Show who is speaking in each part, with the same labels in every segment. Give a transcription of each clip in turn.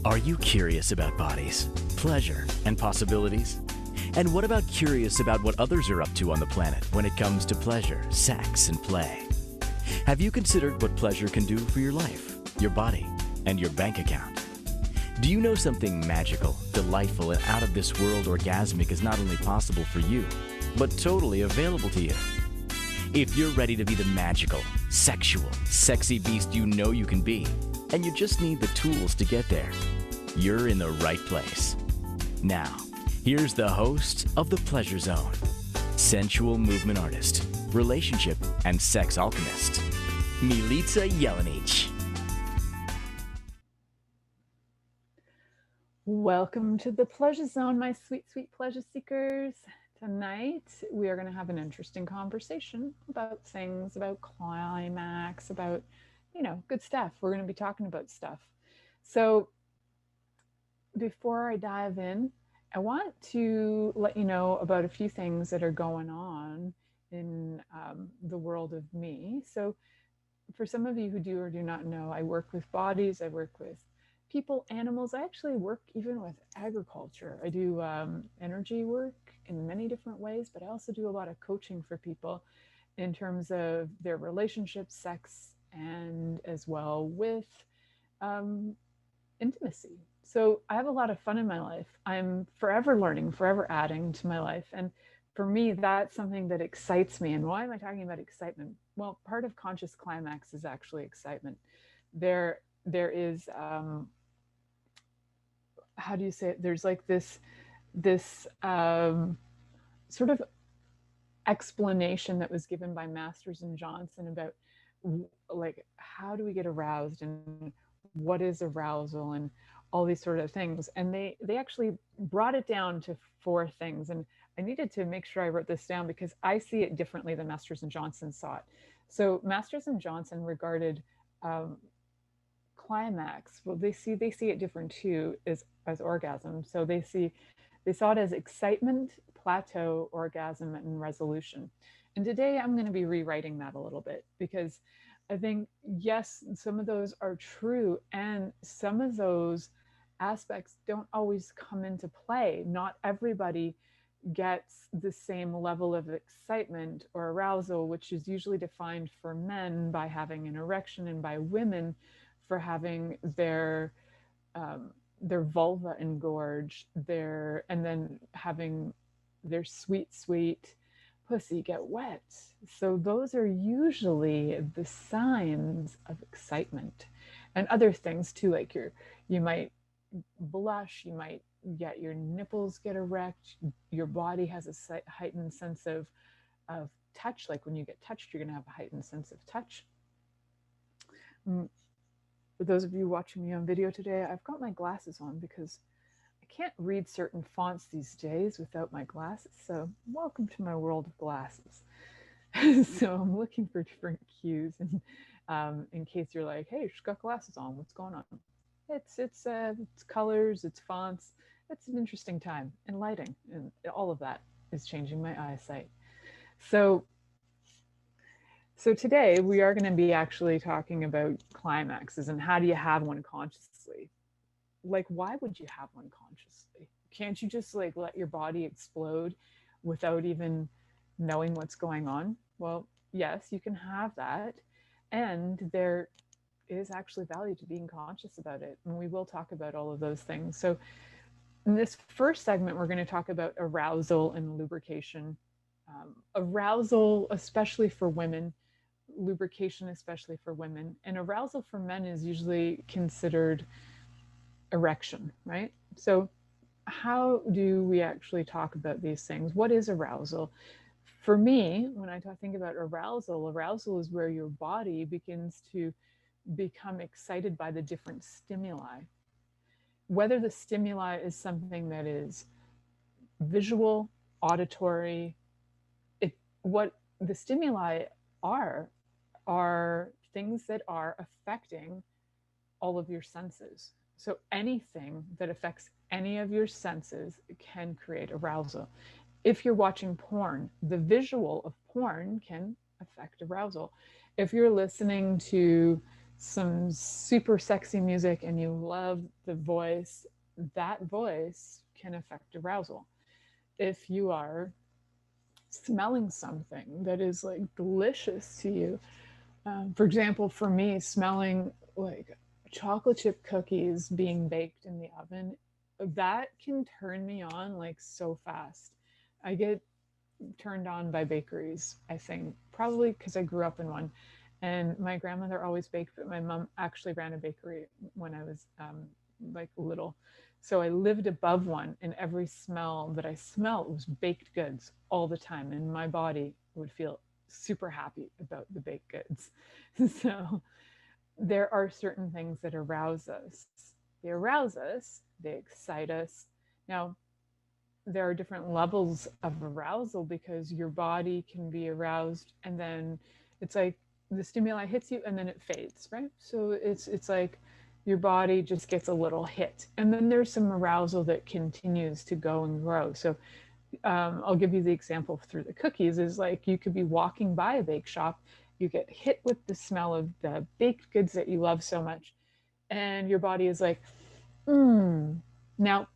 Speaker 1: Are you curious about bodies, pleasure, and possibilities? And what about curious about what others are up to on the planet when it comes to pleasure, sex, and play? Have you considered what pleasure can do for your life, your body, and your bank account? Do you know something magical, delightful, and out of this world orgasmic is not only possible for you, but totally available to you? If you're ready to be the magical, sexual, sexy beast you know you can be, and you just need the tools to get there, you're in the right place. Now, here's the host of The Pleasure Zone, sensual movement artist, relationship and sex alchemist, Milica Jelenic.
Speaker 2: Welcome to The Pleasure Zone, my sweet, sweet pleasure seekers. Tonight, we are going to have an interesting conversation about things, about climax, about, good stuff. We're going to be talking about stuff. So before I dive in, I want to let you know about a few things that are going on in the world of me. So for some of you who do or do not know, I work with bodies, I work with people, animals. I actually work even with agriculture. I do energy work in many different ways, but I also do a lot of coaching for people in terms of their relationships, sex, and as well with intimacy. So I have a lot of fun in my life. I'm forever learning, forever adding to my life. And for me, that's something that excites me. And why am I talking about excitement? Well, part of conscious climax is actually excitement. There is, how do you say it? There's like this sort of explanation that was given by Masters and Johnson about like, how do we get aroused and what is arousal and all these sort of things. And they actually brought it down to 4 things. And I needed to make sure I wrote this down because I see it differently than Masters and Johnson saw it. So Masters and Johnson regarded climax. Well, they see it different too as orgasm. So they saw it as excitement, plateau, orgasm, and resolution. And today I'm going to be rewriting that a little bit because I think, yes, some of those are true, and some of those aspects don't always come into play. Not everybody gets the same level of excitement or arousal, which is usually defined for men by having an erection and by women for having their vulva engorged, and then having their sweet, sweet pussy get wet. So those are usually the signs of excitement, and other things too, like you might blush, you might get your nipples get erect, your body has a heightened sense of touch. Like when you get touched, you're going to have a heightened sense of touch. For those of you watching me on video today, I've got my glasses on because I can't read certain fonts these days without my glasses. So welcome to my world of glasses. So I'm looking for different cues, and in case you're like, hey, she's got glasses on, what's going on? It's colors, it's fonts. It's an interesting time, and lighting, and all of that is changing my eyesight. So today we are going to be actually talking about climaxes and how do you have one consciously? Like, why would you have one consciously? Can't you just like let your body explode without even knowing what's going on? Well, yes, you can have that. And there is actually value to being conscious about it. And we will talk about all of those things. So in this first segment, we're going to talk about arousal and lubrication. Arousal, especially for women, lubrication, especially for women, and arousal for men is usually considered erection, right? So how do we actually talk about these things? What is arousal? For me, when I think about arousal is where your body begins to become excited by the different stimuli. Whether the stimuli is something that is visual, auditory, what the stimuli are things that are affecting all of your senses. So anything that affects any of your senses can create arousal. If you're watching porn, the visual of porn can affect arousal. If you're listening to some super sexy music and you love the voice, that voice can affect arousal. If you are smelling something that is like delicious to you, for example, for me, smelling like chocolate chip cookies being baked in the oven, that can turn me on like so fast. I get turned on by bakeries, I think, probably because I grew up in one. And my grandmother always baked, but my mom actually ran a bakery when I was like little. So I lived above one, and every smell that I smelled was baked goods all the time. And my body would feel super happy about the baked goods. So there are certain things that arouse us. They arouse us, they excite us. Now, there are different levels of arousal because your body can be aroused and then it's like the stimuli hits you and then it fades, right? So it's like your body just gets a little hit. And then there's some arousal that continues to go and grow. So I'll give you the example through the cookies is like you could be walking by a bake shop, you get hit with the smell of the baked goods that you love so much, and your body is like, Now,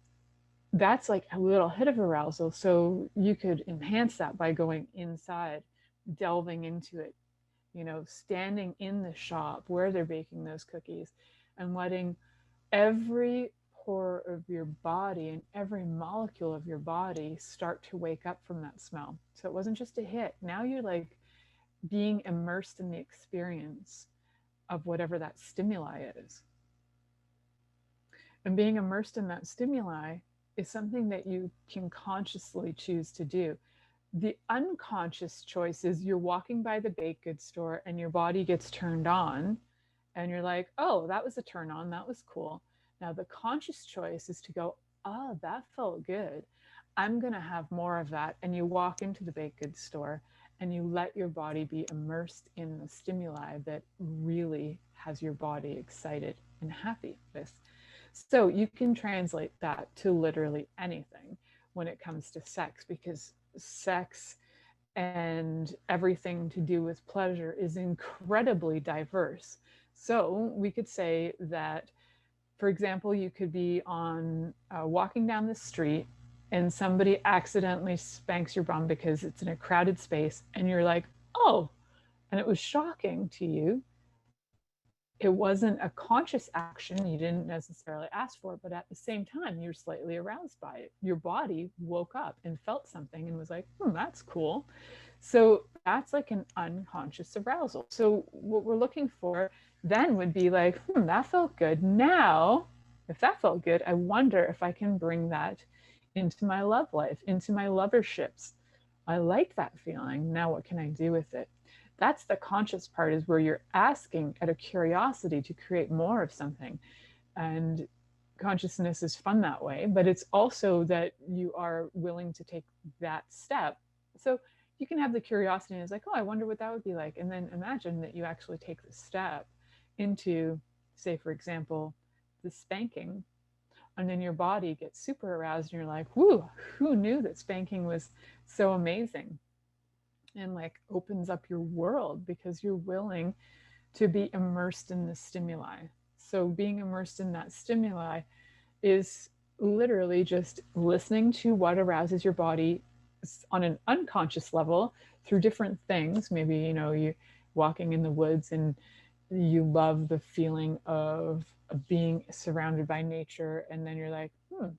Speaker 2: that's like a little hit of arousal. So you could enhance that by going inside, delving into it, standing in the shop where they're baking those cookies and letting every pore of your body and every molecule of your body start to wake up from that smell. So it wasn't just a hit. Now you're like being immersed in the experience of whatever that stimuli is. And being immersed in that stimuli is something that you can consciously choose to do. The unconscious choice is you're walking by the baked goods store and your body gets turned on and you're like, oh, that was a turn on. That was cool. Now, the conscious choice is to go, oh, that felt good. I'm going to have more of that. And you walk into the baked goods store and you let your body be immersed in the stimuli that really has your body excited and happy with. So you can translate that to literally anything when it comes to sex, because sex and everything to do with pleasure is incredibly diverse. So we could say that, for example, you could be on walking down the street and somebody accidentally spanks your bum because it's in a crowded space and you're like, oh, and it was shocking to you. It wasn't a conscious action. You didn't necessarily ask for it, but at the same time, you're slightly aroused by it. Your body woke up and felt something and was like, that's cool. So that's like an unconscious arousal. So what we're looking for then would be like, that felt good. Now, if that felt good, I wonder if I can bring that into my love life, into my loverships. I like that feeling. Now, what can I do with it? That's the conscious part, is where you're asking out of curiosity to create more of something. And consciousness is fun that way, but it's also that you are willing to take that step. So you can have the curiosity and it's like, oh, I wonder what that would be like. And then imagine that you actually take the step into, say, for example, the spanking. And then your body gets super aroused and you're like, whoo, who knew that spanking was so amazing? And like opens up your world because you're willing to be immersed in the stimuli. So being immersed in that stimuli is literally just listening to what arouses your body on an unconscious level through different things. Maybe, you walking in the woods and you love the feeling of being surrounded by nature. And then you're like, well,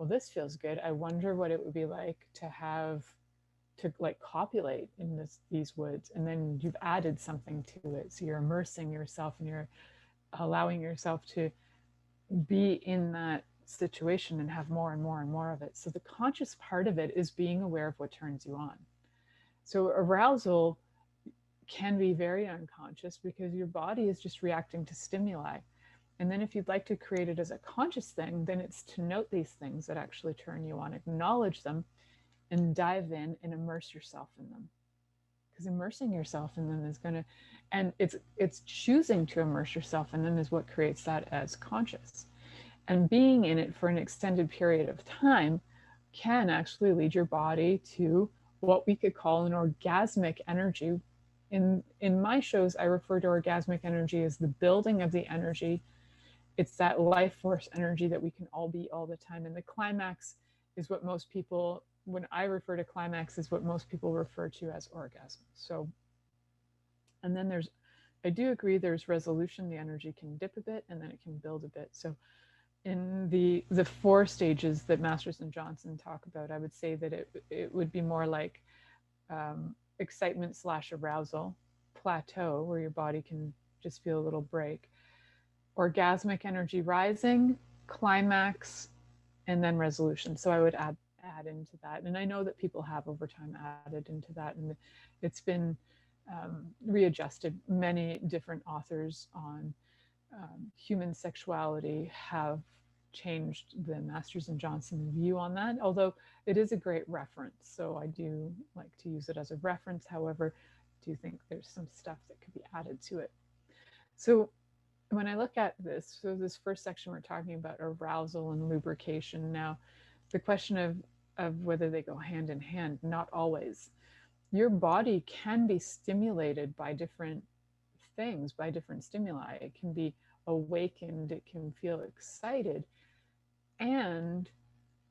Speaker 2: this feels good. I wonder what it would be like to like copulate in these woods. And then you've added something to it. So you're immersing yourself and you're allowing yourself to be in that situation and have more and more and more of it. So the conscious part of it is being aware of what turns you on. So arousal can be very unconscious because your body is just reacting to stimuli. And then if you'd like to create it as a conscious thing, then it's to note these things that actually turn you on, acknowledge them, and dive in and immerse yourself in them. Because immersing yourself in them is going to, and it's choosing to immerse yourself in them is what creates that as conscious. And being in it for an extended period of time can actually lead your body to what we could call an orgasmic energy In my shows, I refer to orgasmic energy as the building of the energy. It's that life force energy that we can all be all the time. And the climax is what most people, when I refer to climax, is what most people refer to as orgasm. So, and then I do agree there's resolution. The energy can dip a bit and then it can build a bit. So in the four stages that Masters and Johnson talk about, I would say that it would be more like excitement / arousal, plateau, where your body can just feel a little break, orgasmic energy rising, climax, and then resolution. So I would add into that. And I know that people have over time added into that. And it's been readjusted. Many different authors on human sexuality have changed the Masters and Johnson view on that, although it is a great reference. So I do like to use it as a reference. However, I do think there's some stuff that could be added to it. So when I look at this, so this first section, we're talking about arousal and lubrication. Now, the question of whether they go hand in hand, not always. Your body can be stimulated by different things, by different stimuli. It can be awakened, it can feel excited, and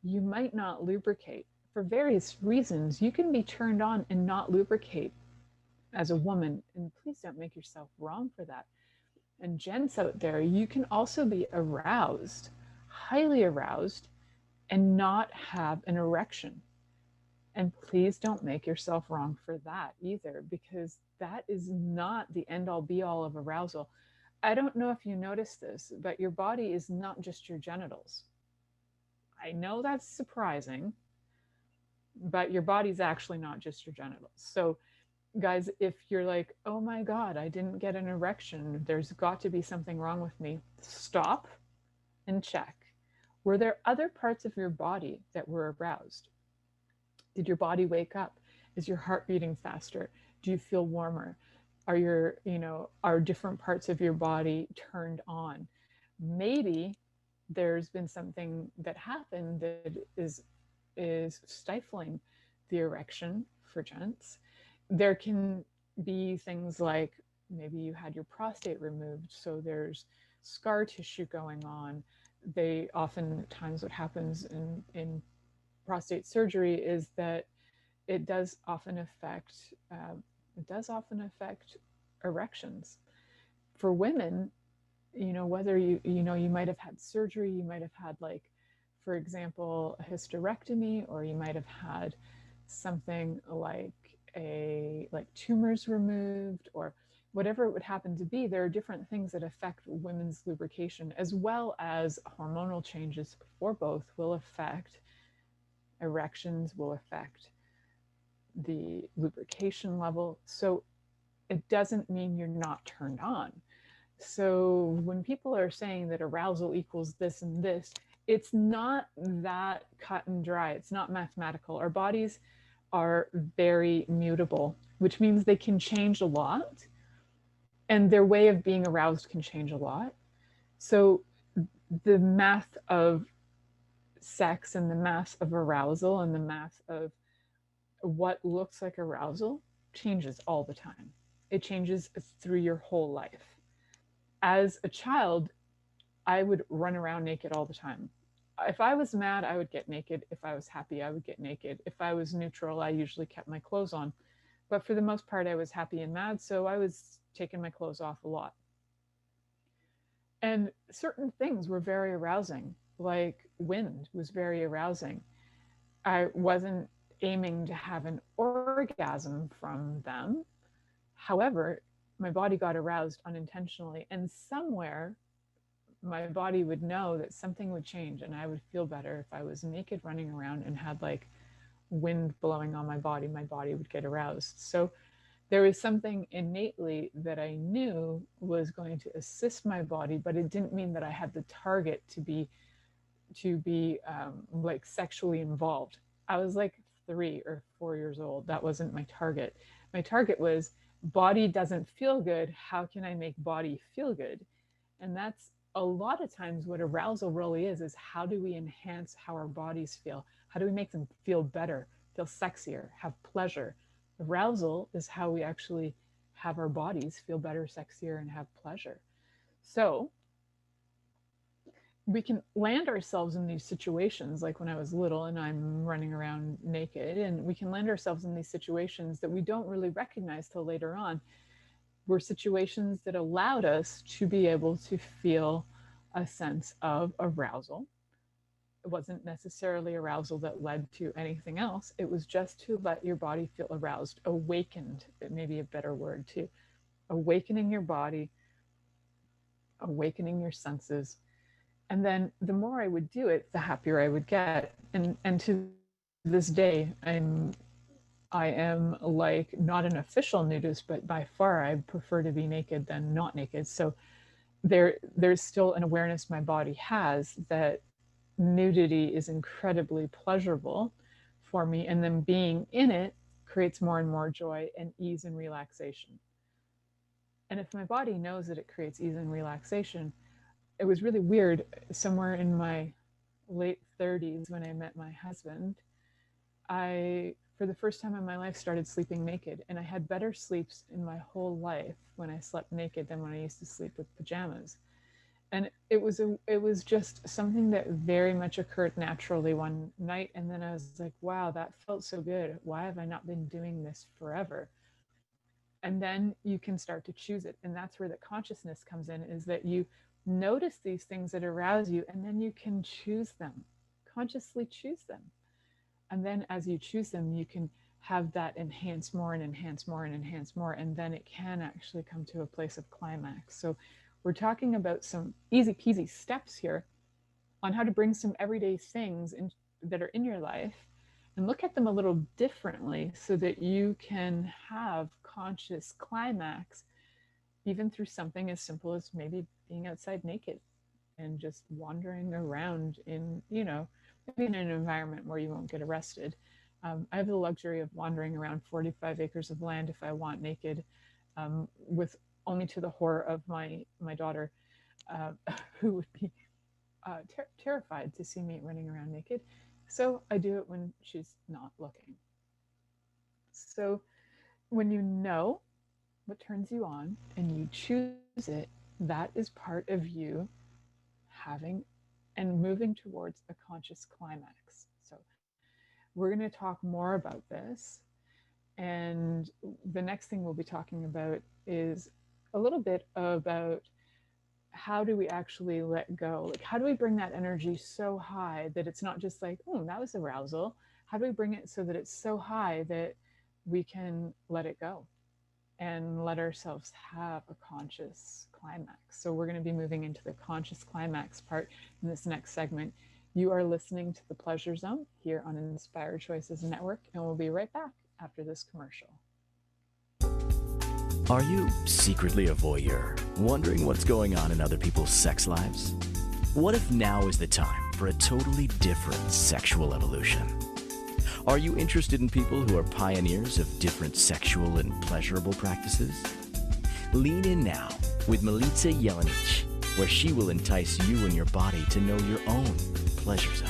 Speaker 2: you might not lubricate. For various reasons, you can be turned on and not lubricate as a woman, and please don't make yourself wrong for that. And gents out there, you can also be aroused, highly aroused, and not have an erection. And please don't make yourself wrong for that either, because that is not the end all be all of arousal. I don't know if you noticed this, but your body is not just your genitals. I know that's surprising, but your body's actually not just your genitals. So guys, if you're like, oh my God, I didn't get an erection, there's got to be something wrong with me, stop and check. Were there other parts of your body that were aroused? Did your body wake up? Is your heart beating faster? Do you feel warmer? Are different parts of your body turned on? Maybe there's been something that happened that is stifling the erection for gents. There can be things like maybe you had your prostate removed, so there's scar tissue going on. They oftentimes, what happens in prostate surgery is that it does often affect erections. For women, whether you might have had surgery, you might have had, like, for example, a hysterectomy, or you might have had something like tumors removed, or whatever it would happen to be. There are different things that affect women's lubrication, as well as hormonal changes for both will affect erections, will affect the lubrication level. So it doesn't mean you're not turned on. So when people are saying that arousal equals this and this, it's not that cut and dry. It's not mathematical. Our bodies are very mutable, which means they can change a lot, and their way of being aroused can change a lot. So the math of sex and the math of arousal and the math of what looks like arousal changes all the time. It changes through your whole life. As a child, I would run around naked all the time. If I was mad, I would get naked. If I was happy, I would get naked. If I was neutral, I usually kept my clothes on. But for the most part, I was happy and mad, so I was taking my clothes off a lot. And certain things were very arousing, like wind was very arousing. I wasn't aiming to have an orgasm from them. However, my body got aroused unintentionally, and somewhere my body would know that something would change and I would feel better. If I was naked running around and had like wind blowing on my body would get aroused. So there was something innately that I knew was going to assist my body, but it didn't mean that I had the target to be like sexually involved. I was like 3 or 4 years old. That wasn't my target. My target was body doesn't feel good. How can I make body feel good? And that's a lot of times what arousal really is how do we enhance how our bodies feel? How do we make them feel better, feel sexier, have pleasure? Arousal is how we actually have our bodies feel better, sexier, and have pleasure. So we can land ourselves in these situations, like when I was little and I'm running around naked, and we can land ourselves in these situations that we don't really recognize till later on, were situations that allowed us to be able to feel a sense of arousal. It wasn't necessarily arousal that led to anything else. It was just to let your body feel aroused, awakened. It may be a better word too. Awakening your body, awakening your senses. And then the more I would do it, the happier I would get. And to this day, I am like not an official nudist, but by far I prefer to be naked than not naked. So there's still an awareness my body has that nudity is incredibly pleasurable for me, and then being in it creates more and more joy and ease and relaxation. And if my body knows that it creates ease and relaxation, it was really weird. Somewhere in my late 30s, when I met my husband, I, for the first time in my life, started sleeping naked. And I had better sleeps in my whole life when I slept naked than when I used to sleep with pajamas. And it was just something that very much occurred naturally one night. And then I was like, wow, that felt so good. Why have I not been doing this forever? And then you can start to choose it. And that's where the consciousness comes in, is that you notice these things that arouse you, and then you can choose them, consciously choose them. And then as you choose them, you can have that enhance more and enhance more and enhance more. And then it can actually come to a place of climax. So we're talking about some easy peasy steps here on how to bring some everyday things in, that are in your life, and look at them a little differently so that you can have conscious climax, even through something as simple as maybe being outside naked and just wandering around in, you know, maybe in an environment where you won't get arrested. I have the luxury of wandering around 45 acres of land if I want naked, with only to the horror of my daughter, who would be terrified to see me running around naked. So I do it when she's not looking. So when you know what turns you on and you choose it, that is part of you having and moving towards a conscious climax. So we're going to talk more about this. And the next thing we'll be talking about is a little bit about how do we actually let go? Like, how do we bring that energy so high that it's not just like, oh, that was arousal. How do we bring it so that it's so high that we can let it go and let ourselves have a conscious climax? So we're going to be moving into the conscious climax part in this next segment. You are listening to The Pleasure Zone here on Inspired Choices Network, and we'll be right back after this commercial.
Speaker 1: Are you secretly a voyeur, wondering what's going on in other people's sex lives? What if now is the time for a totally different sexual evolution? Are you interested in people who are pioneers of different sexual and pleasurable practices? Lean in now with Milica Jelenic, where she will entice you and your body to know your own pleasure zone.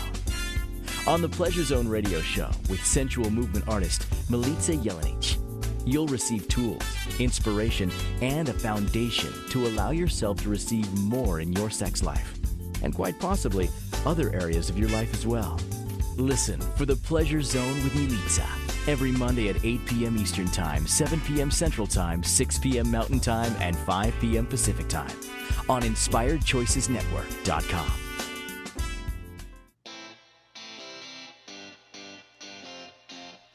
Speaker 1: On the Pleasure Zone radio show with sensual movement artist Milica Jelenic, you'll receive tools, inspiration, and a foundation to allow yourself to receive more in your sex life, and quite possibly other areas of your life as well. Listen for The Pleasure Zone with Milica every Monday at 8 p.m. Eastern Time, 7 p.m. Central Time, 6 p.m. Mountain Time, and 5 p.m. Pacific Time on InspiredChoicesNetwork.com.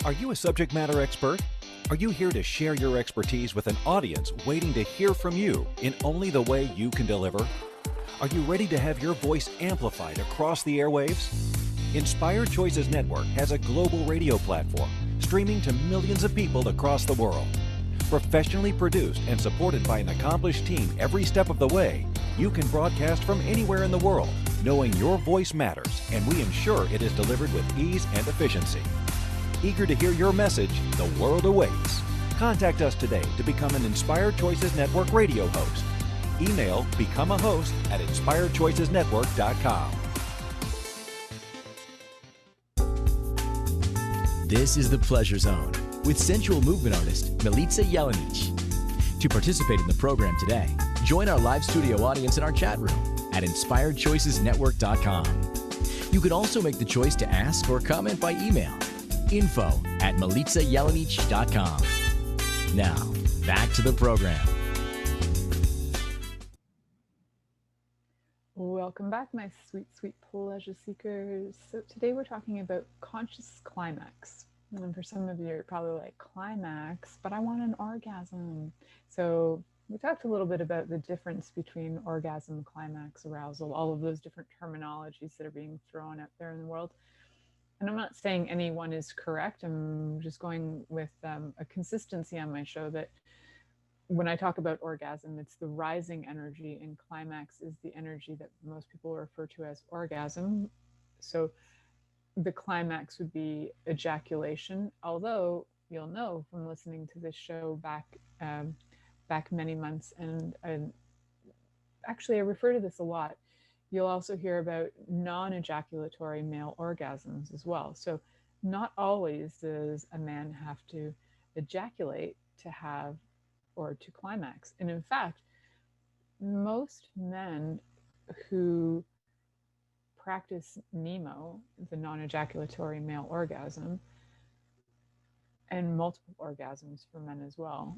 Speaker 3: Are you a subject matter expert? Are you here to share your expertise with an audience waiting to hear from you in only the way you can deliver? Are you ready to have your voice amplified across the airwaves? Inspired Choices Network has a global radio platform streaming to millions of people across the world. Professionally produced and supported by an accomplished team every step of the way, you can broadcast from anywhere in the world, knowing your voice matters, and we ensure it is delivered with ease and efficiency. Eager to hear your message, the world awaits. Contact us today to become an Inspired Choices Network radio host. Email becomeahost@inspiredchoicesnetwork.com.
Speaker 1: This is The Pleasure Zone with sensual movement artist Milica Jelenic. To participate in the program today, join our live studio audience in our chat room at inspiredchoicesnetwork.com. You can also make the choice to ask or comment by email, info@milicajelenic.com. Now, back to the program.
Speaker 2: Welcome back, my sweet, sweet pleasure seekers. So today we're talking about conscious climax. And for some of you, you're probably like, climax, but I want an orgasm. So we talked a little bit about the difference between orgasm, climax, arousal, all of those different terminologies that are being thrown out there in the world. And I'm not saying any one is correct. I'm just going with a consistency on my show that when I talk about orgasm, it's the rising energy, and climax is the energy that most people refer to as orgasm. So the climax would be ejaculation, although you'll know from listening to this show back many months, and actually I refer to this a lot. You'll also hear about non-ejaculatory male orgasms as well. So not always does a man have to ejaculate to have or to climax. And in fact, most men who practice NEMO, the non-ejaculatory male orgasm, and multiple orgasms for men as well,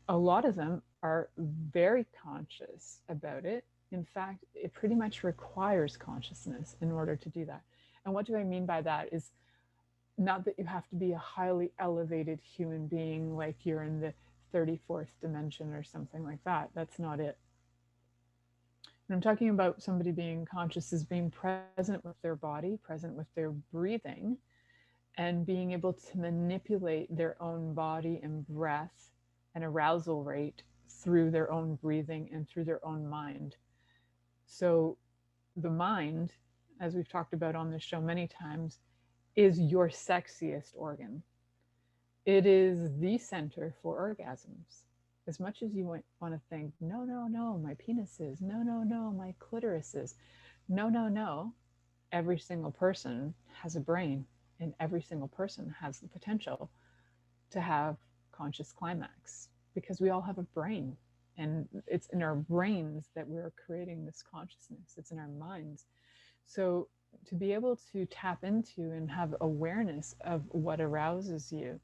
Speaker 2: a lot of them are very conscious about it. In fact, it pretty much requires consciousness in order to do that. And what do I mean by that is not that you have to be a highly elevated human being, like you're in the 34th dimension or something like that. That's not it. And I'm talking about somebody being conscious as being present with their body, present with their breathing, and being able to manipulate their own body and breath and arousal rate through their own breathing and through their own mind. So the mind, as we've talked about on this show many times, is your sexiest organ. It is the center for orgasms. As much as you want to think, no, no, no, my penis is, no, no, no, my clitoris is, no, no, no. Every single person has a brain, and every single person has the potential to have conscious climax, because we all have a brain, and it's in our brains that we're creating this consciousness. It's in our minds. So to be able to tap into and have awareness of what arouses you,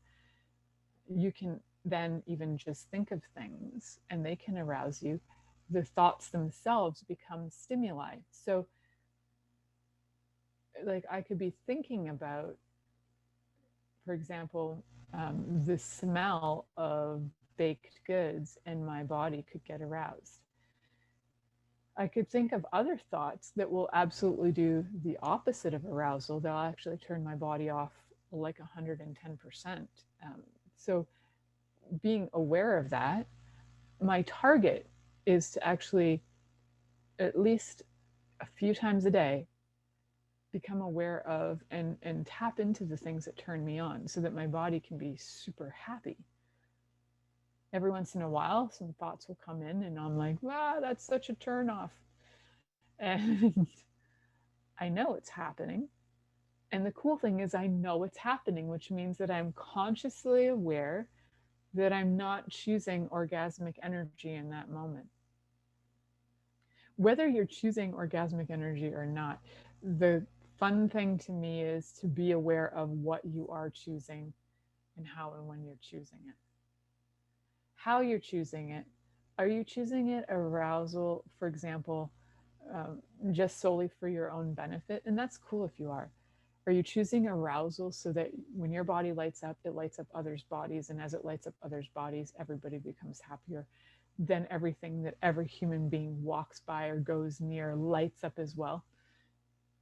Speaker 2: you can then even just think of things and they can arouse you. The thoughts themselves become stimuli. So like I could be thinking about, for example, the smell of baked goods, and my body could get aroused. I could think of other thoughts that will absolutely do the opposite of arousal. They'll actually turn my body off like 110%. So being aware of that, my target is to actually, at least a few times a day, become aware of and tap into the things that turn me on, so that my body can be super happy. Every once in a while, some thoughts will come in and I'm like, wow, that's such a turn off. And I know it's happening. And the cool thing is I know it's happening, which means that I'm consciously aware that I'm not choosing orgasmic energy in that moment. Whether you're choosing orgasmic energy or not, the fun thing to me is to be aware of what you are choosing and how and when you're choosing it. How you're choosing it. Are you choosing it arousal, for example, just solely for your own benefit? And that's cool if you are. Are you choosing arousal so that when your body lights up, it lights up others' bodies, and as it lights up others' bodies, everybody becomes happier? Then everything that every human being walks by or goes near lights up as well.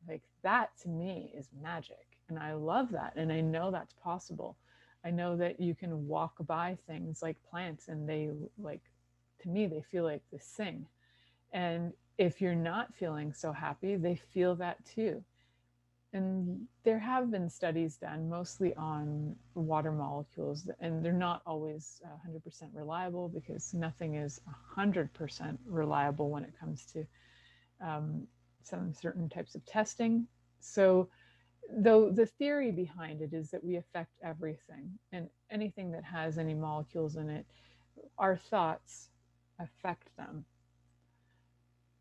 Speaker 2: Like that to me is magic, and I love that, and I know that's possible. I know that you can walk by things like plants and they, like, to me, they feel like they sing. And if you're not feeling so happy, they feel that too. And there have been studies done mostly on water molecules, and they're not always 100% reliable, because nothing is 100% reliable when it comes to some certain types of testing. So though the theory behind it is that we affect everything, and anything that has any molecules in it our thoughts affect them.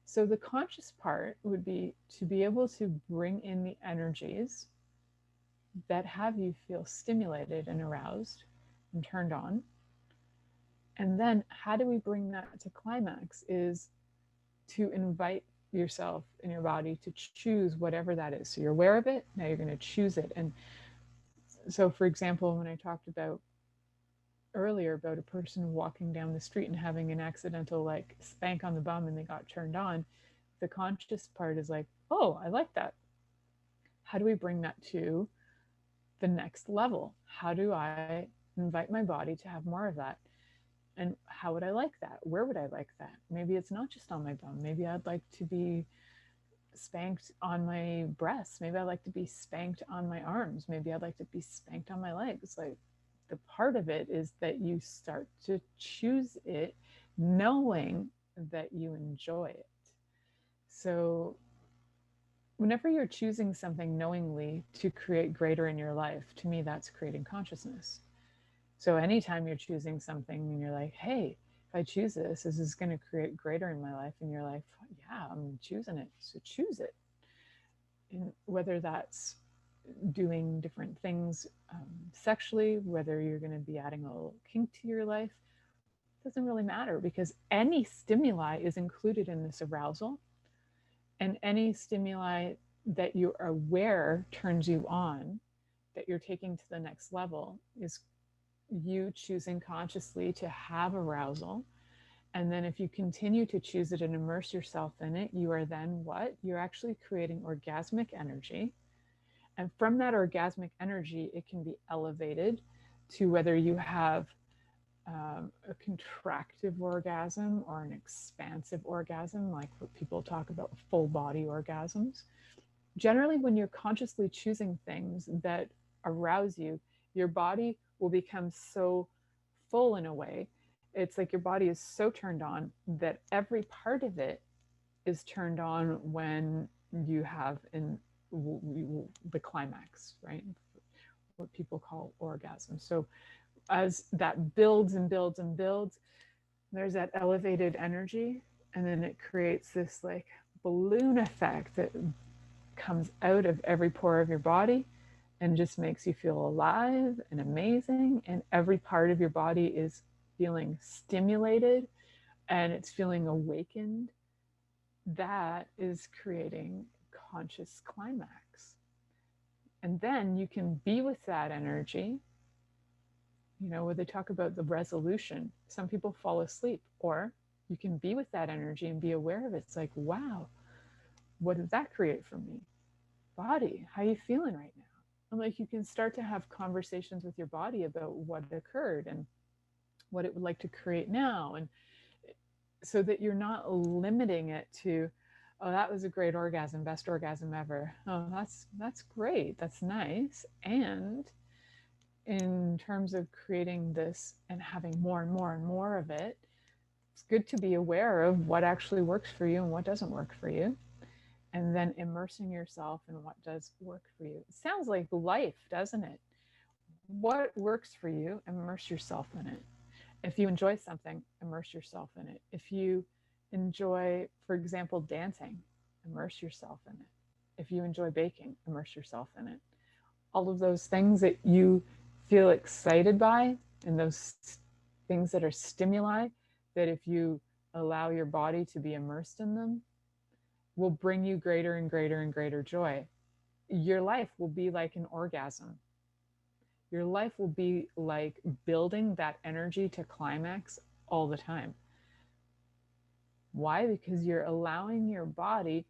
Speaker 2: So the conscious part would be to be able to bring in the energies that have you feel stimulated and aroused and turned on. And then how do we bring that to climax is to invite yourself and your body to choose whatever that is. So you're aware of it, now you're going to choose it. And so, for example, when I talked about earlier about a person walking down the street and having an accidental like spank on the bum and they got turned on, the conscious part is like, oh, I like that. How do we bring that to the next level? How do I invite my body to have more of that? And how would I like that? Where would I like that? Maybe it's not just on my bum. Maybe I'd like to be spanked on my breasts. Maybe I'd like to be spanked on my arms. Maybe I'd like to be spanked on my legs. Like, the part of it is that you start to choose it knowing that you enjoy it. So whenever you're choosing something knowingly to create greater in your life, to me, that's creating consciousness. So anytime you're choosing something and you're like, hey, if I choose this, this is going to create greater in my life. And you're like, yeah, I'm choosing it. So choose it. And whether that's doing different things sexually, whether you're going to be adding a little kink to your life, doesn't really matter because any stimuli is included in this arousal. And any stimuli that you're aware turns you on, that you're taking to the next level, is you choosing consciously to have arousal. And then if you continue to choose it and immerse yourself in it, you are then what? You're actually creating orgasmic energy. And from that orgasmic energy, it can be elevated to whether you have a contractive orgasm or an expansive orgasm, like what people talk about full body orgasms. Generally, when you're consciously choosing things that arouse you, your body will become so full in a way. It's like your body is so turned on that every part of it is turned on when you have the climax, right? What people call orgasm. So as that builds and builds and builds, there's that elevated energy, and then it creates this like balloon effect that comes out of every pore of your body and just makes you feel alive and amazing, and every part of your body is feeling stimulated and it's feeling awakened. That is creating conscious climax. And then you can be with that energy. You know, where they talk about the resolution, some people fall asleep, or you can be with that energy and be aware of it. It's like, wow, what did that create for me? Body, how are you feeling right now? And like you can start to have conversations with your body about what occurred and what it would like to create now. And so that you're not limiting it to, oh, that was a great orgasm, best orgasm ever. Oh, that's great. That's nice. And in terms of creating this and having more and more and more of it, it's good to be aware of what actually works for you and what doesn't work for you, and then immersing yourself in what does work for you. It sounds like life, doesn't it? What works for you, immerse yourself in it. If you enjoy something, immerse yourself in it. If you enjoy, for example, dancing, immerse yourself in it. If you enjoy baking, immerse yourself in it. All of those things that you feel excited by, and those things that are stimuli, that if you allow your body to be immersed in them, will bring you greater and greater and greater joy. Your life will be like an orgasm. Your life will be like building that energy to climax all the time. Why? Because you're allowing your body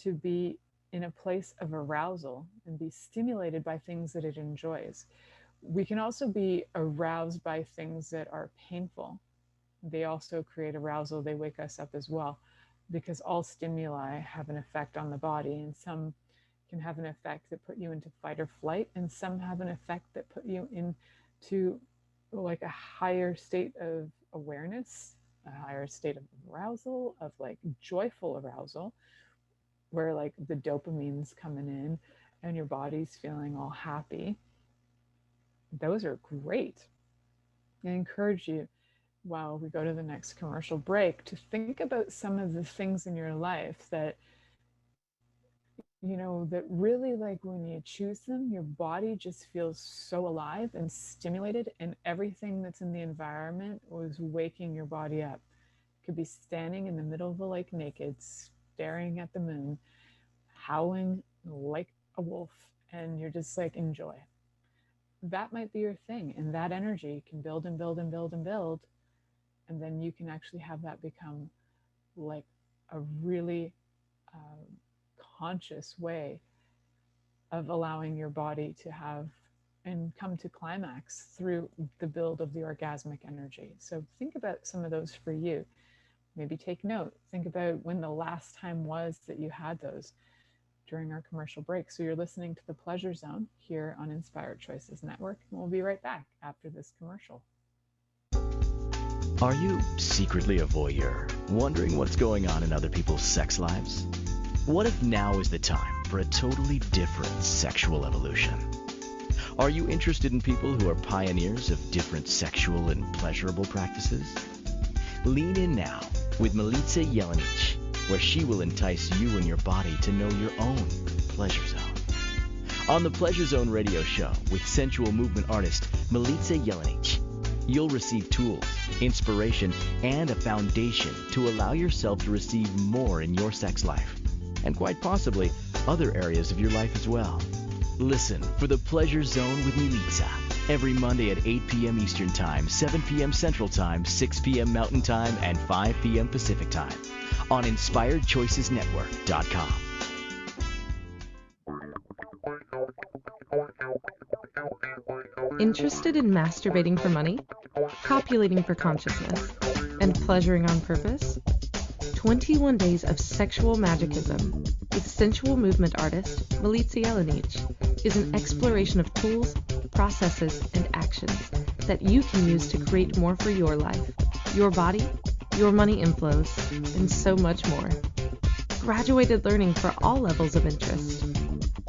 Speaker 2: to be in a place of arousal and be stimulated by things that it enjoys. We can also be aroused by things that are painful. They also create arousal. They wake us up as well, because all stimuli have an effect on the body, and some can have an effect that put you into fight or flight, and some have an effect that put you into like a higher state of awareness, a higher state of arousal, of like joyful arousal, where like the dopamine's coming in and your body's feeling all happy. Those are great. I encourage you, while we go to the next commercial break to think about some of the things in your life that, that really, like, when you choose them, your body just feels so alive and stimulated, and everything that's in the environment was waking your body up. Could be standing in the middle of the lake naked, staring at the moon, howling like a wolf, and you're just like, enjoy. That might be your thing, and that energy can build and build and build and build, and then you can actually have that become like a really conscious way of allowing your body to have and come to climax through the build of the orgasmic energy. So think about some of those for you. Maybe take note. Think about when the last time was that you had those during our commercial break. So you're listening to the Pleasure Zone here on Inspired Choices Network, and we'll be right back after this commercial.
Speaker 1: Are you secretly a voyeur, wondering what's going on in other people's sex lives? What if now is the time for a totally different sexual evolution? Are you interested in people who are pioneers of different sexual and pleasurable practices? Lean in now with Milica Jelenic, where she will entice you and your body to know your own pleasure zone. On the Pleasure Zone radio show with sensual movement artist Milica Jelenic, you'll receive tools, inspiration, and a foundation to allow yourself to receive more in your sex life, and quite possibly other areas of your life as well. Listen for the Pleasure Zone with Milica every Monday at 8 p.m. Eastern Time, 7 p.m. Central Time, 6 p.m. Mountain Time, and 5 p.m. Pacific Time on InspiredChoicesNetwork.com.
Speaker 4: Interested in masturbating for money, copulating for consciousness, and pleasuring on purpose? 21 Days of Sexual Magicism with sensual movement artist Milica Jelenic is an exploration of tools, processes, and actions that you can use to create more for your life, your body, your money inflows, and so much more. Graduated learning for all levels of interest.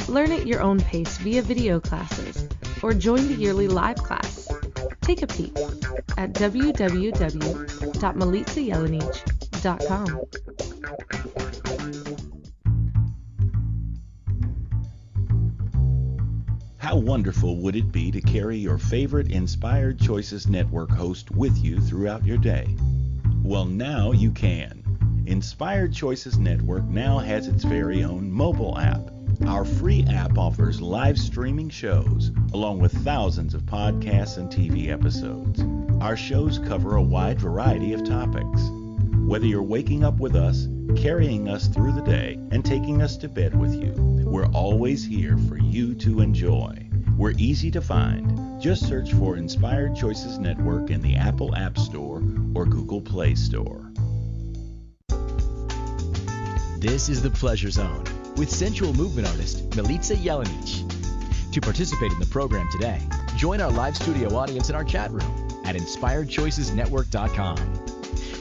Speaker 4: Learn at your own pace via video classes or join the yearly live class. Take a peek at www.milicajelenic.com.
Speaker 5: How wonderful would it be to carry your favorite Inspired Choices Network host with you throughout your day? Well, now you can. Inspired Choices Network now has its very own mobile app. Our free app offers live streaming shows, along with thousands of podcasts and TV episodes. Our shows cover a wide variety of topics. Whether you're waking up with us, carrying us through the day, and taking us to bed with you, we're always here for you to enjoy. We're easy to find. Just search for Inspired Choices Network in the Apple App Store or Google Play Store.
Speaker 1: This is the Pleasure Zone with sensual movement artist Milica Jelenic. To participate in the program today, join our live studio audience in our chat room at InspiredChoicesNetwork.com.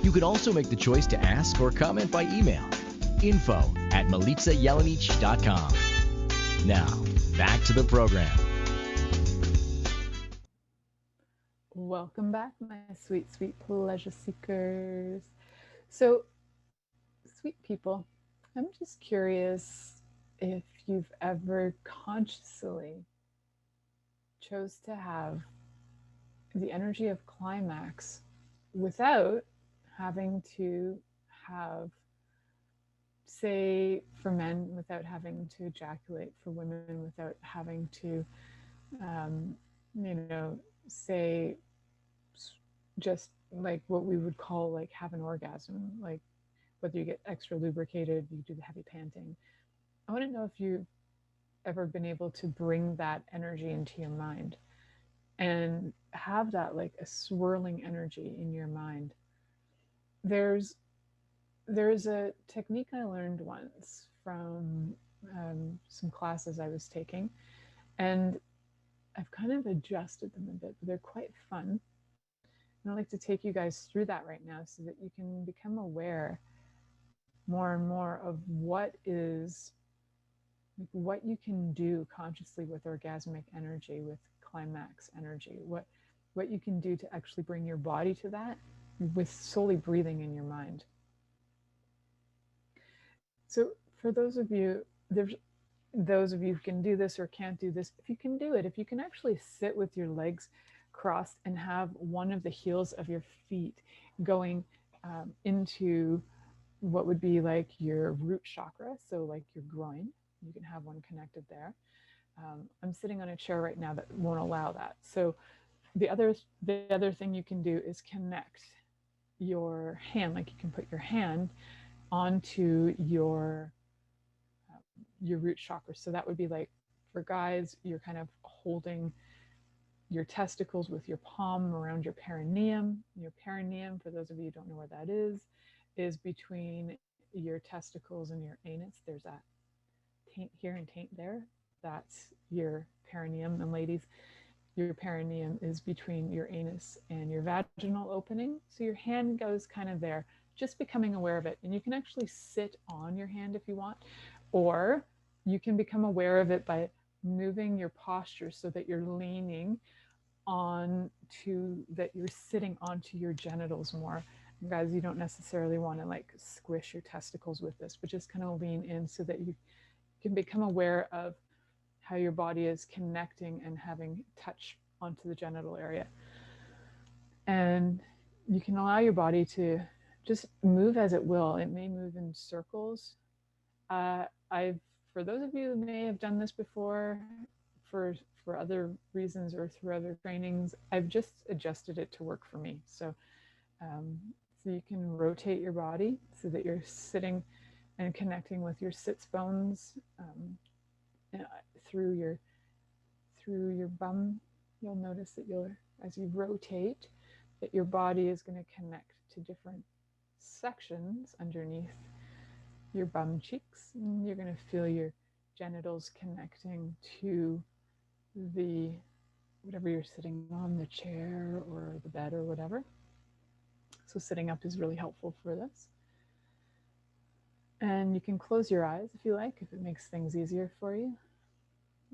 Speaker 1: You can also make the choice to ask or comment by email, info@milicajelenic.com. Now, back to the program.
Speaker 2: Welcome back, my sweet, sweet pleasure seekers. So, sweet people, I'm just curious if you've ever consciously chose to have the energy of climax without having to have, say, for men, without having to ejaculate, for women, without having to, say, just like what we would call like have an orgasm, like whether you get extra lubricated, you do the heavy panting. I want to know if you've ever been able to bring that energy into your mind and have that like a swirling energy in your mind. There's a technique I learned once from some classes I was taking, and I've kind of adjusted them a bit, but they're quite fun. And I'd like to take you guys through that right now so that you can become aware more and more of what you can do consciously with orgasmic energy, with climax energy, what you can do to actually bring your body to that with solely breathing in your mind. So for those of you, there's those of you who can do this or can't do this, if you can do it, if you can actually sit with your legs crossed and have one of the heels of your feet going into what would be like your root chakra, so like your groin, you can have one connected there. I'm sitting on a chair right now that won't allow that. So the other thing you can do is connect your hand, like you can put your hand onto your root chakra. So that would be like, for guys, you're kind of holding your testicles with your palm around your perineum. Your perineum, for those of you who don't know where that is between your testicles and your anus. There's that taint here and taint there. That's your perineum. And ladies, your perineum is between your anus and your vaginal opening. So your hand goes kind of there, just becoming aware of it. And you can actually sit on your hand if you want, or you can become aware of it by moving your posture so that you're leaning on to, that you're sitting onto your genitals more. And guys, you don't necessarily want to like squish your testicles with this, but just kind of lean in so that you can become aware of how your body is connecting and having touch onto the genital area. And you can allow your body to just move as it will. It may move in circles. For those of you who may have done this before, for other reasons or through other trainings, I've just adjusted it to work for me. So you can rotate your body so that you're sitting and connecting with your sits bones through your bum. You'll notice that as you rotate, that your body is going to connect to different sections underneath your bum cheeks, and you're going to feel your genitals connecting to the whatever you're sitting on, the chair or the bed or whatever. So sitting up is really helpful for this. And you can close your eyes if you like, if it makes things easier for you.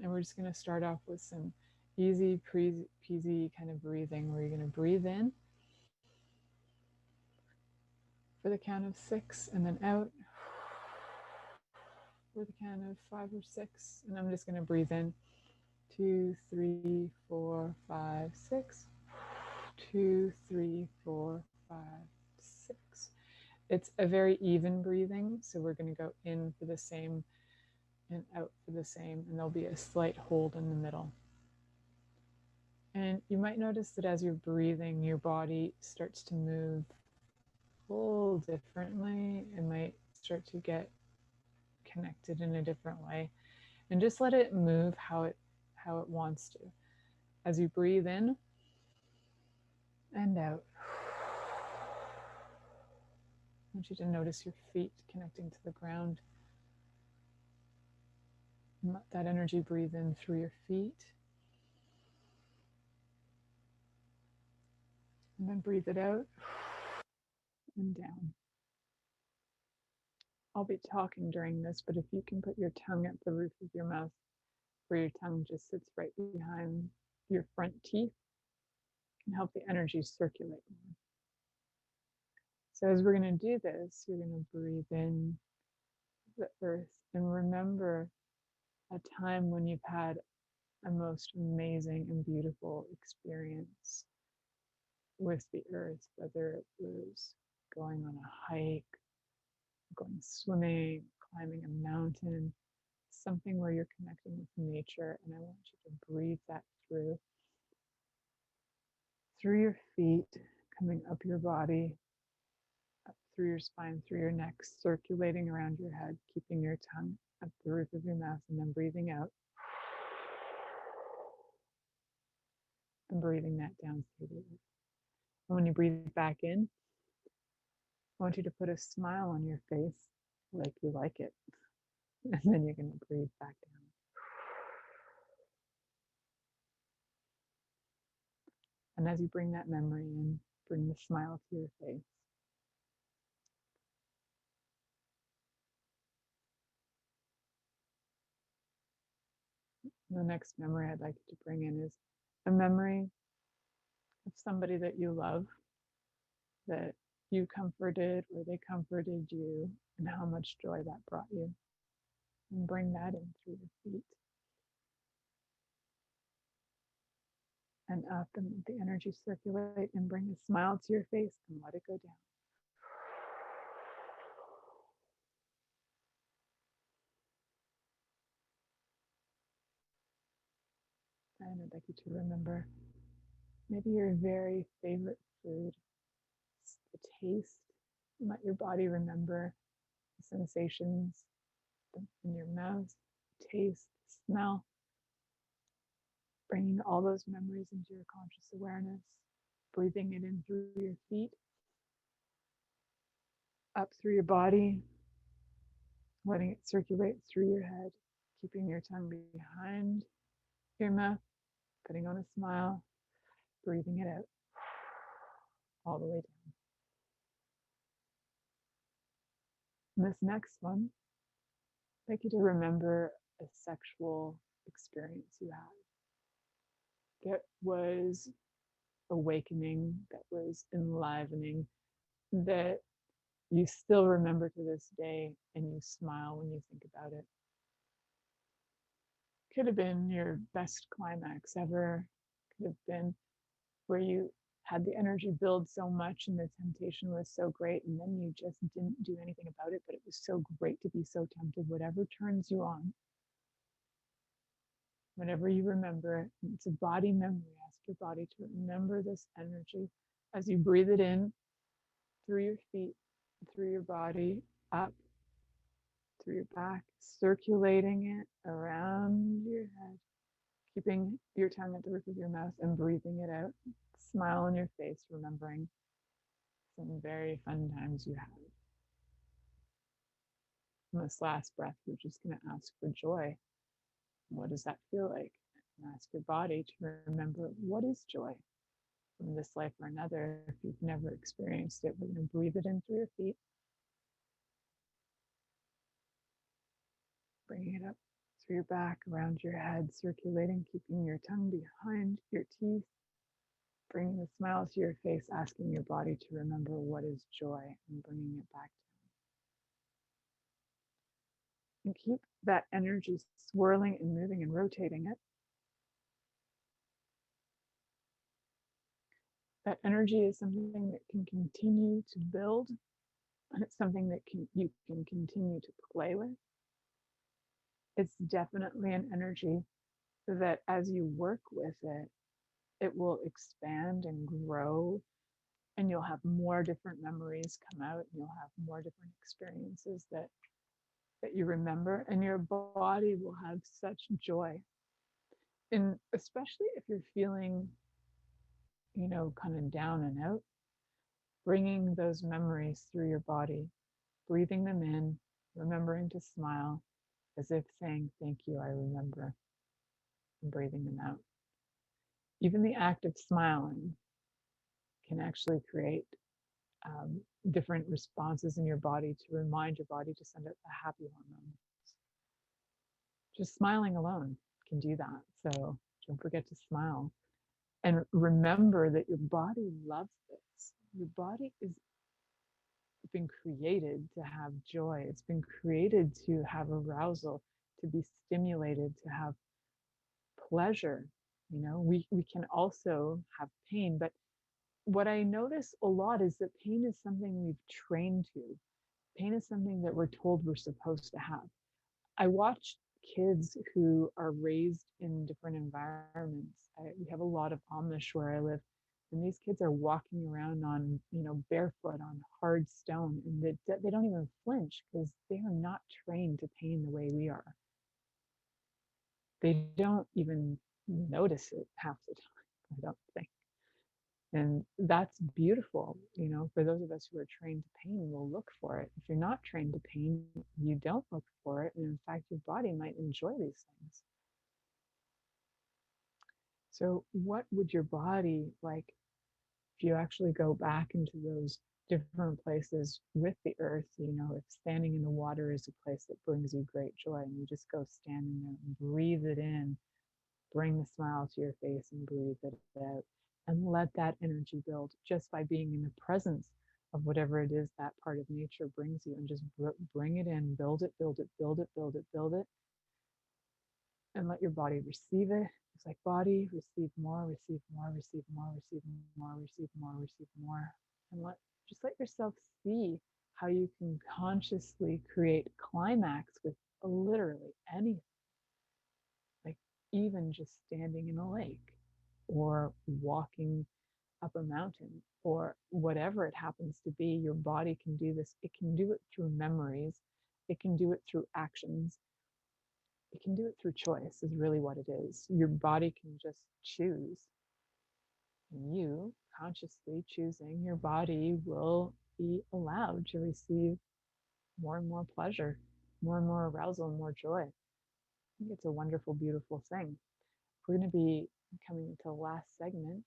Speaker 2: And we're just going to start off with some easy peasy kind of breathing, where you're going to breathe in for the count of 6 and then out for the count of 5 or 6. And I'm just going to breathe in 2, 3, 4, 5, 6. 2, 3, 4, 5, 6. It's a very even breathing, so we're going to go in for the same and out for the same, and there'll be a slight hold in the middle. And you might notice that as you're breathing, your body starts to move a little differently. It might start to get connected in a different way, and just let it move how it wants to. As you breathe in and out, I want you to notice your feet connecting to the ground. And let that energy breathe in through your feet. And then breathe it out and down. I'll be talking during this, but if you can put your tongue at the roof of your mouth, where your tongue just sits right behind your front teeth, can help the energy circulate more. So as we're going to do this, you're going to breathe in the earth and remember a time when you've had a most amazing and beautiful experience with the earth, whether it was going on a hike, going swimming, climbing a mountain, something where you're connecting with nature. And I want you to breathe that through your feet, coming up your body, up through your spine, through your neck, circulating around your head, keeping your tongue at the roof of your mouth, and then breathing out and breathing that down through the earth. And when you breathe back in, I want you to put a smile on your face like you like it. And then you're going to breathe back down. And as you bring that memory in, bring the smile to your face. The next memory I'd like you to bring in is a memory of somebody that you love, that you comforted or they comforted you, and how much joy that brought you. And bring that in through your feet and up, and let the energy circulate, and bring a smile to your face and let it go down. And I'd like you to remember maybe your very favorite food, the taste. Let your body remember the sensations in your mouth, taste, smell, bringing all those memories into your conscious awareness, breathing it in through your feet, up through your body, letting it circulate through your head, keeping your tongue behind your mouth, putting on a smile, breathing it out all the way down. And this next one, I'd like you to remember a sexual experience you had. It was awakening, that was enlivening, that you still remember to this day, and you smile when you think about it. Could have been your best climax ever, could have been where you had the energy build so much and the temptation was so great, and then you just didn't do anything about it, but it was so great to be so tempted. Whatever turns you on, whenever you remember it, it's a body memory. Ask your body to remember this energy as you breathe it in through your feet, through your body, up through your back, circulating it around your head, keeping your tongue at the roof of your mouth and breathing it out. Smile on your face, remembering some very fun times you had. And this last breath, we're just going to ask for joy. What does that feel like? And ask your body to remember, what is joy from this life or another. If you've never experienced it, we're going to breathe it in through your feet, bringing it up through your back, around your head, circulating, keeping your tongue behind your teeth, bringing a smile to your face, asking your body to remember what is joy, and bringing it back down. And keep that energy swirling and moving and rotating it. That energy is something that can continue to build, and it's something that you can continue to play with. It's definitely an energy that as you work with it, it will expand and grow, and you'll have more different memories come out, and you'll have more different experiences that you remember, and your body will have such joy. And especially if you're feeling, kind of down and out, bringing those memories through your body, breathing them in, remembering to smile, as if saying, thank you, I remember, and breathing them out. Even the act of smiling can actually create different responses in your body to remind your body to send out the happy hormones. Just smiling alone can do that. So don't forget to smile. And remember that your body loves this. Your body is been created to have joy. It's been created to have arousal, to be stimulated, to have pleasure. We can also have pain, but what I notice a lot is that pain is something we've trained to. Pain is something that we're told we're supposed to have. I watch kids who are raised in different environments. We have a lot of Amish where I live, and these kids are walking around on, barefoot on hard stone, and they don't even flinch because they are not trained to pain the way we are. They don't even notice it half the time, I don't think. And that's beautiful. For those of us who are trained to pain, we'll look for it. If you're not trained to pain, you don't look for it. And in fact, your body might enjoy these things. So what would your body like if you actually go back into those different places with the earth? If standing in the water is a place that brings you great joy, and you just go stand in there and breathe it in, bring the smile to your face and breathe it out. and let that energy build just by being in the presence of whatever it is that part of nature brings you, and just bring it in, build it, build it, build it, build it, build it, and let your body receive it. It's like, body, receive more, receive more, receive more, receive more, receive more, receive more. And let yourself see how you can consciously create climax with literally anything. Like even just standing in a lake or walking up a mountain or whatever it happens to be, your body can do this. It can do it through memories. It can do it through actions. It can do it through choice, is really what it is. Your body can just choose. And you consciously choosing, your body will be allowed to receive more and more pleasure, more and more arousal, and more joy. I think it's a wonderful, beautiful thing. We're going to be coming into the last segment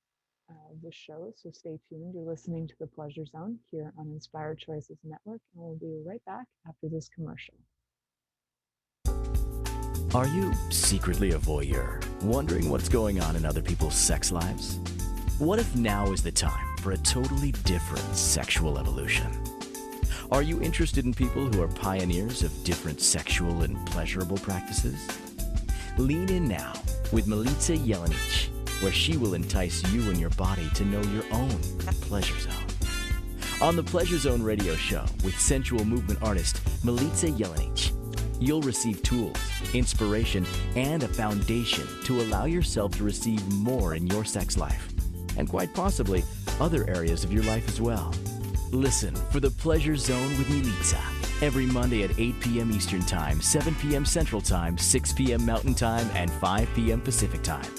Speaker 2: of the show, so stay tuned. You're listening to The Pleasure Zone here on Inspired Choices Network, and we'll be right back after this commercial.
Speaker 1: Are you secretly a voyeur, wondering what's going on in other people's sex lives? What if now is the time for a totally different sexual evolution? Are you interested in people who are pioneers of different sexual and pleasurable practices? Lean in now with Milica Jelenic, where she will entice you and your body to know your own pleasure zone. On the Pleasure Zone radio show with sensual movement artist Milica Jelenic, you'll receive tools, inspiration, and a foundation to allow yourself to receive more in your sex life, and quite possibly other areas of your life as well. Listen for the Pleasure Zone with Milica every Monday at 8 p.m. Eastern Time, 7 p.m. Central Time, 6 p.m. Mountain Time, and 5 p.m. Pacific Time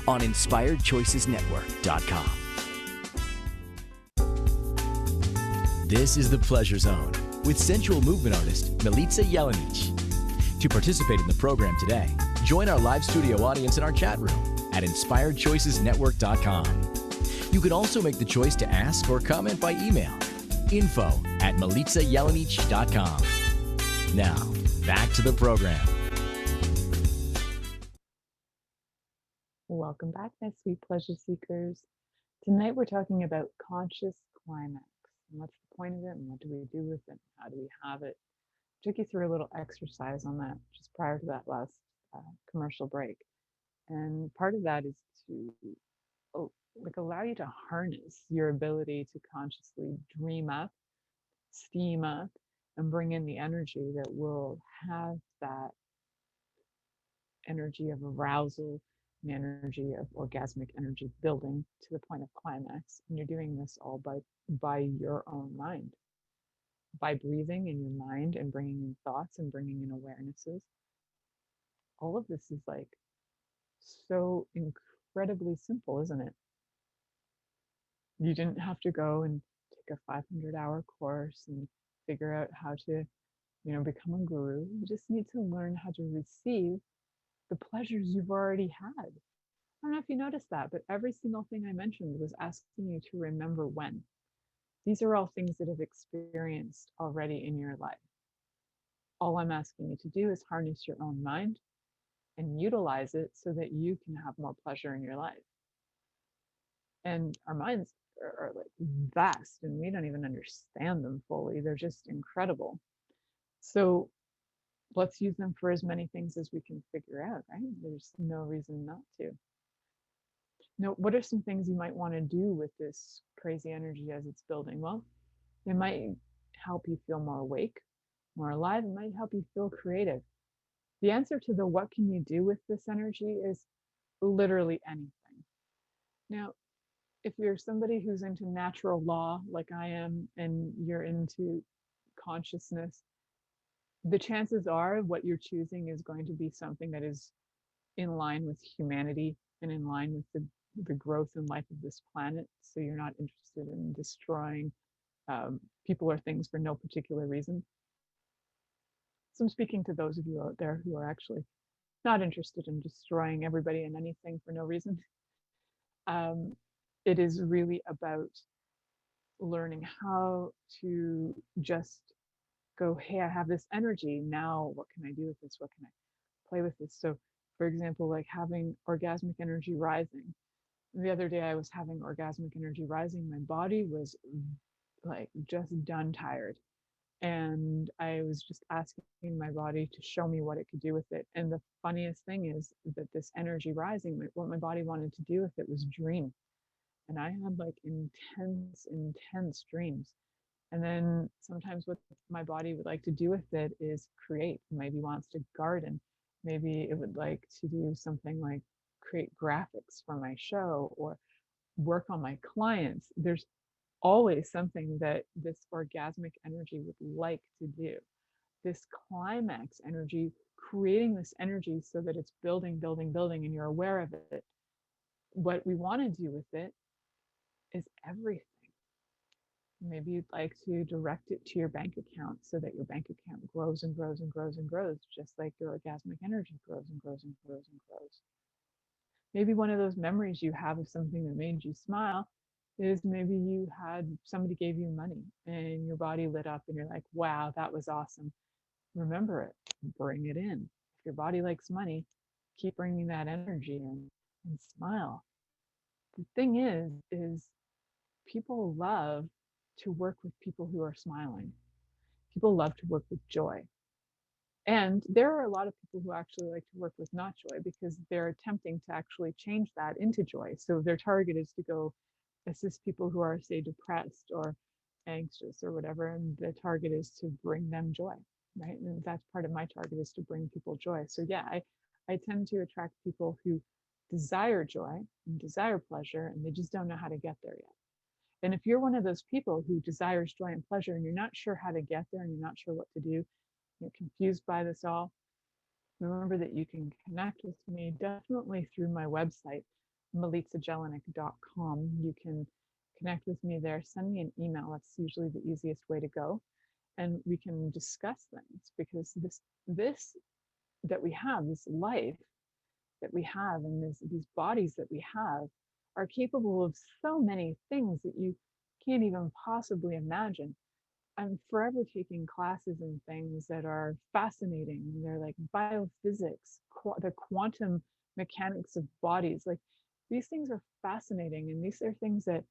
Speaker 1: on InspiredChoicesNetwork.com. This is the Pleasure Zone with sensual movement artist Milica Jelenic. To participate in the program today, join our live studio audience in our chat room at InspiredChoicesNetwork.com. You can also make the choice to ask or comment by email, info@MilicaJelenic.com. Now, back to the program.
Speaker 2: Welcome back, my sweet pleasure seekers. Tonight we're talking about conscious climax. And what's the point of it, and what do we do with it? How do we have it? Took you through a little exercise on that just prior to that last commercial break. And part of that is to allow you to harness your ability to consciously dream up, steam up, and bring in the energy that will have that energy of arousal, the energy of orgasmic energy building to the point of climax. And you're doing this all by your own mind, by breathing in your mind and bringing in thoughts and bringing in awarenesses. All of this is like so incredibly simple, isn't it? You didn't have to go and take a 500-hour course and figure out how to, become a guru. You just need to learn how to receive the pleasures you've already had. I don't know if you noticed that, but every single thing I mentioned was asking you to remember when. These are all things that have experienced already in your life. All I'm asking you to do is harness your own mind and utilize it so that you can have more pleasure in your life. And our minds are like vast, and we don't even understand them fully. They're just incredible. So let's use them for as many things as we can figure out, right? There's no reason not to. Now, what are some things you might want to do with this crazy energy as it's building? Well, it might help you feel more awake, more alive. It might help you feel creative. The answer to the what can you do with this energy is literally anything. Now, if you're somebody who's into natural law like I am, and you're into consciousness, the chances are what you're choosing is going to be something that is in line with humanity and in line with the growth and life of this planet. So you're not interested in destroying people or things for no particular reason. So I'm speaking to those of you out there who are actually not interested in destroying everybody and anything for no reason. It is really about learning how to just go, hey, I have this energy. Now, what can I do with this? What can I play with this? So, for example, like having orgasmic energy rising. The other day I was having orgasmic energy rising. My body was like just done tired. And I was just asking my body to show me what it could do with it. And the funniest thing is that this energy rising, what my body wanted to do with it was dream. And I had like intense dreams. And then sometimes what my body would like to do with it is create. Maybe wants to garden. Maybe it would like to do something like create graphics for my show or work on my clients. There's always something that this orgasmic energy would like to do. This climax energy, creating this energy so that it's building, and you're aware of it. What we want to do with it is everything. Maybe you'd like to direct it to your bank account so that your bank account grows and grows and grows and grows, just like your orgasmic energy grows and grows and grows and grows. Maybe one of those memories you have of something that made you smile is maybe you had somebody gave you money and your body lit up and you're like, wow, that was awesome. Remember it, bring it in. If your body likes money, keep bringing that energy in and smile. The thing is people love to work with people who are smiling. People love to work with joy. And there are a lot of people who actually like to work with not joy because they're attempting to actually change that into joy. So their target is to go assist people who are, say, depressed or anxious or whatever, and the target is to bring them joy, right? And that's part of my target, is to bring people joy. So yeah, I tend to attract people who desire joy and desire pleasure, and they just don't know how to get there yet. And if you're one of those people who desires joy and pleasure and you're not sure how to get there and you're not sure what to do, you're confused by this all, remember that you can connect with me definitely through my website, milicajelenic.com. You can connect with me there. Send me an email. That's usually the easiest way to go. And we can discuss things, because this that we have, this life that we have, and these bodies that we have are capable of so many things that you can't even possibly imagine. I'm forever taking classes and things that are fascinating. They're like biophysics, the quantum mechanics of bodies. Like, these things are fascinating, and these are things that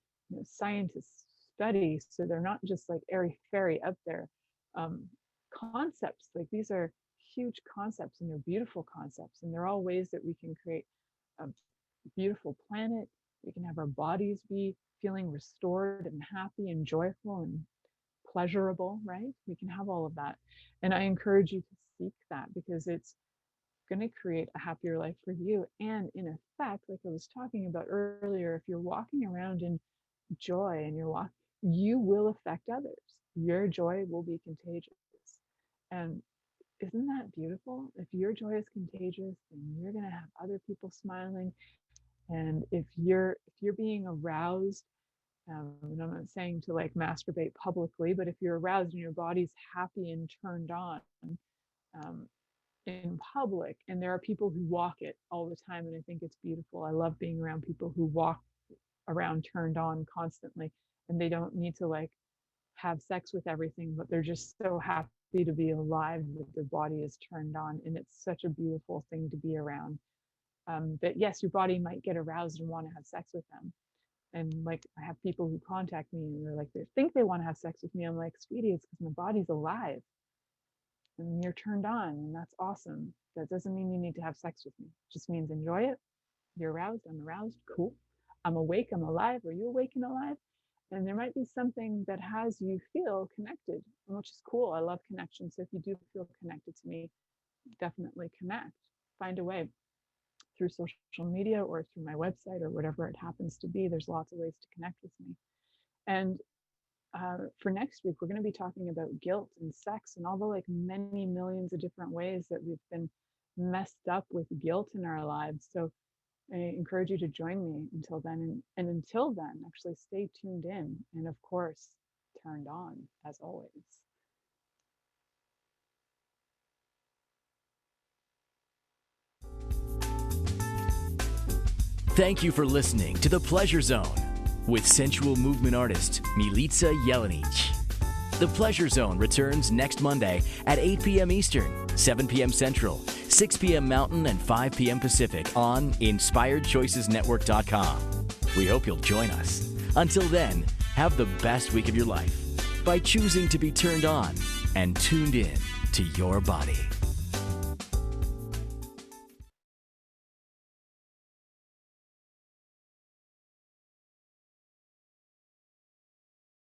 Speaker 2: scientists study. So they're not just like airy-fairy up there concepts. Like, these are huge concepts, and they're beautiful concepts, and they're all ways that we can create a beautiful planet. We can have our bodies be feeling restored and happy and joyful and pleasurable, right? We can have all of that. And I encourage you to seek that, because it's going to create a happier life for you. And in effect, like I was talking about earlier, if you're walking around in joy and you will affect others. Your joy will be contagious. And isn't that beautiful? If your joy is contagious, then you're going to have other people smiling. And if you're being aroused, and I'm not saying to like masturbate publicly, but if you're aroused and your body's happy and turned on in public, and there are people who walk it all the time, and I think it's beautiful. I love being around people who walk around turned on constantly, and they don't need to like have sex with everything, but they're just so happy to be alive that their body is turned on. And it's such a beautiful thing to be around. That yes, your body might get aroused and want to have sex with them. And like, I have people who contact me and they're like, they think they want to have sex with me. I'm like, sweetie, it's because my body's alive and you're turned on, and that's awesome. That doesn't mean you need to have sex with me. It just means enjoy it. You're aroused, I'm aroused, cool. I'm awake, I'm alive. Are you awake and alive? And there might be something that has you feel connected, which is cool. I love connection. So if you do feel connected to me, definitely connect. Find a way through social media or through my website or whatever it happens to be. There's lots of ways to connect with me. And for next week, we're going to be talking about guilt and sex and all the like many millions of different ways that we've been messed up with guilt in our lives. So I encourage you to join me until then. And until then, actually stay tuned in. And of course, turned on as always.
Speaker 1: Thank you for listening to The Pleasure Zone with sensual movement artist Milica Jelenic. The Pleasure Zone returns next Monday at 8 p.m. Eastern, 7 p.m. Central, 6 p.m. Mountain, and 5 p.m. Pacific on InspiredChoicesNetwork.com. We hope you'll join us. Until then, have the best week of your life by choosing to be turned on and tuned in to your body.